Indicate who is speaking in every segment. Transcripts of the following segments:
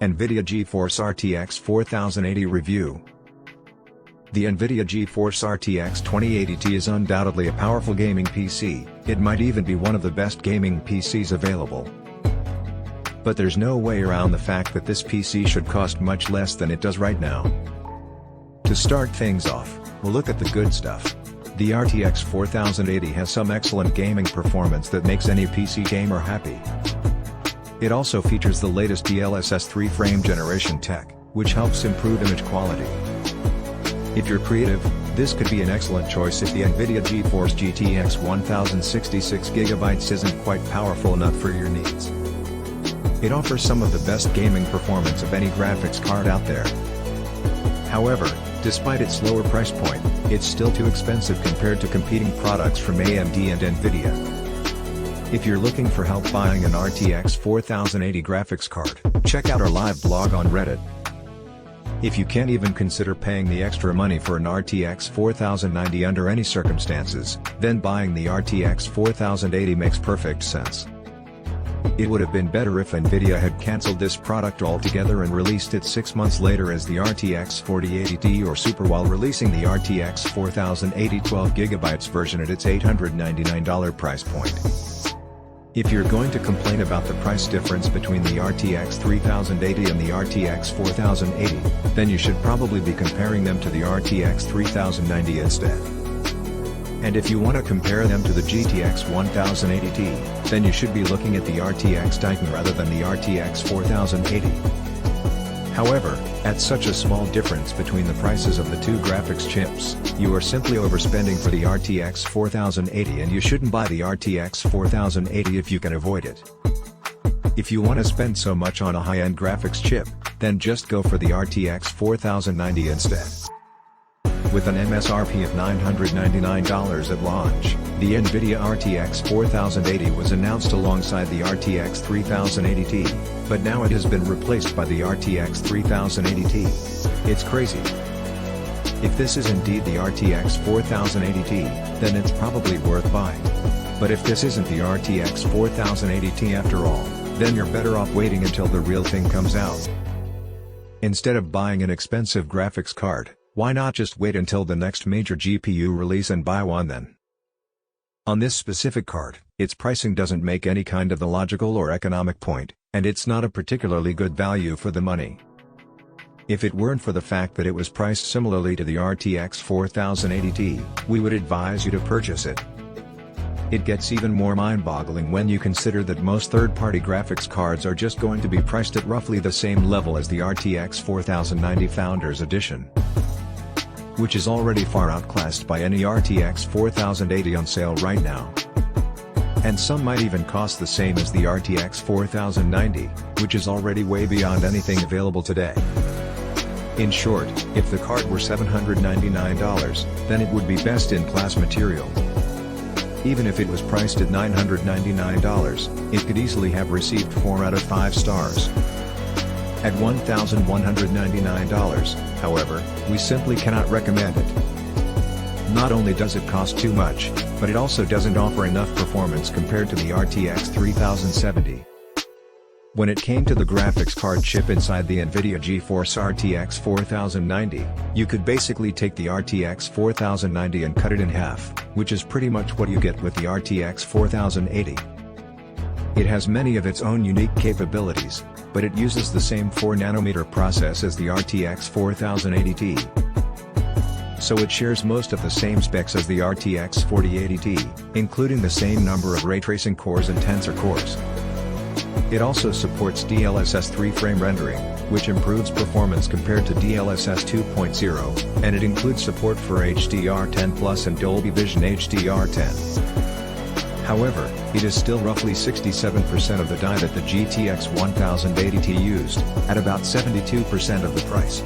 Speaker 1: Nvidia GeForce RTX 4080 Review. The Nvidia GeForce RTX 2080 is undoubtedly a powerful gaming PC, it might even be one of the best gaming PCs available. But there's no way around the fact that this PC should cost much less than it does right now. To start things off, we'll look at the good stuff. The RTX 4080 has some excellent gaming performance that makes any PC gamer happy. It also features the latest DLSS 3 frame generation tech, which helps improve image quality. If you're creative, this could be an excellent choice if the Nvidia GeForce GTX 1066GB isn't quite powerful enough for your needs. It offers some of the best gaming performance of any graphics card out there. However, despite its lower price point, it's still too expensive compared to competing products from AMD and Nvidia. If you're looking for help buying an RTX 4080 graphics card, check out our live blog on Reddit. If you can't even consider paying the extra money for an RTX 4090 under any circumstances, then buying the RTX 4080 makes perfect sense. It would have been better if Nvidia had cancelled this product altogether and released it 6 months later as the RTX 4080 or Super while releasing the RTX 4080 12GB version at its $899 price point. If you're going to complain about the price difference between the RTX 3080 and the RTX 4080, then you should probably be comparing them to the RTX 3090 instead. And if you want to compare them to the GTX 1080 Ti, then you should be looking at the RTX Titan rather than the RTX 4080. However, at such a small difference between the prices of the two graphics chips, you are simply overspending for the RTX 4080 and you shouldn't buy the RTX 4080 if you can avoid it. If you want to spend so much on a high-end graphics chip, then just go for the RTX 4090 instead. With an MSRP of $999 at launch, the Nvidia RTX 4080 was announced alongside the RTX 3080 Ti, but now it has been replaced by the RTX 3080 Ti. It's crazy. If this is indeed the RTX 4080 Ti, then it's probably worth buying. But if this isn't the RTX 4080 Ti after all, then you're better off waiting until the real thing comes out. Instead of buying an expensive graphics card, why not just wait until the next major GPU release and buy one then? On this specific card, its pricing doesn't make any kind of the logical or economic point, and it's not a particularly good value for the money. If it weren't for the fact that it was priced similarly to the RTX 4080 Ti, we would advise you to purchase it. It gets even more mind-boggling when you consider that most third-party graphics cards are just going to be priced at roughly the same level as the RTX 4090 Founders Edition, which is already far outclassed by any RTX 4080 on sale right now. And some might even cost the same as the RTX 4090, which is already way beyond anything available today. In short, if the card were $799, then it would be best-in-class material. Even if it was priced at $999, it could easily have received 4 out of 5 stars. At $1,199, however, we simply cannot recommend it. Not only does it cost too much, but it also doesn't offer enough performance compared to the RTX 3070. When it came to the graphics card chip inside the Nvidia GeForce RTX 4090, you could basically take the RTX 4090 and cut it in half, which is pretty much what you get with the RTX 4080. It has many of its own unique capabilities, but it uses the same 4nm process as the RTX 4080 Ti. So it shares most of the same specs as the RTX 4080 Ti, including the same number of ray tracing cores and tensor cores. It also supports DLSS 3 frame rendering, which improves performance compared to DLSS 2.0, and it includes support for HDR10+ and Dolby Vision HDR10. However, it is still roughly 67% of the die that the GTX 1080 Ti used, at about 72% of the price.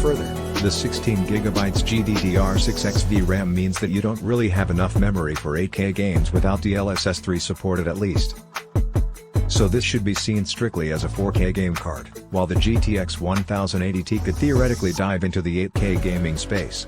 Speaker 1: Further, the 16GB GDDR6X VRAM means that you don't really have enough memory for 8K games without DLSS 3 supported at least. So this should be seen strictly as a 4K game card, while the GTX 1080 Ti could theoretically dive into the 8K gaming space.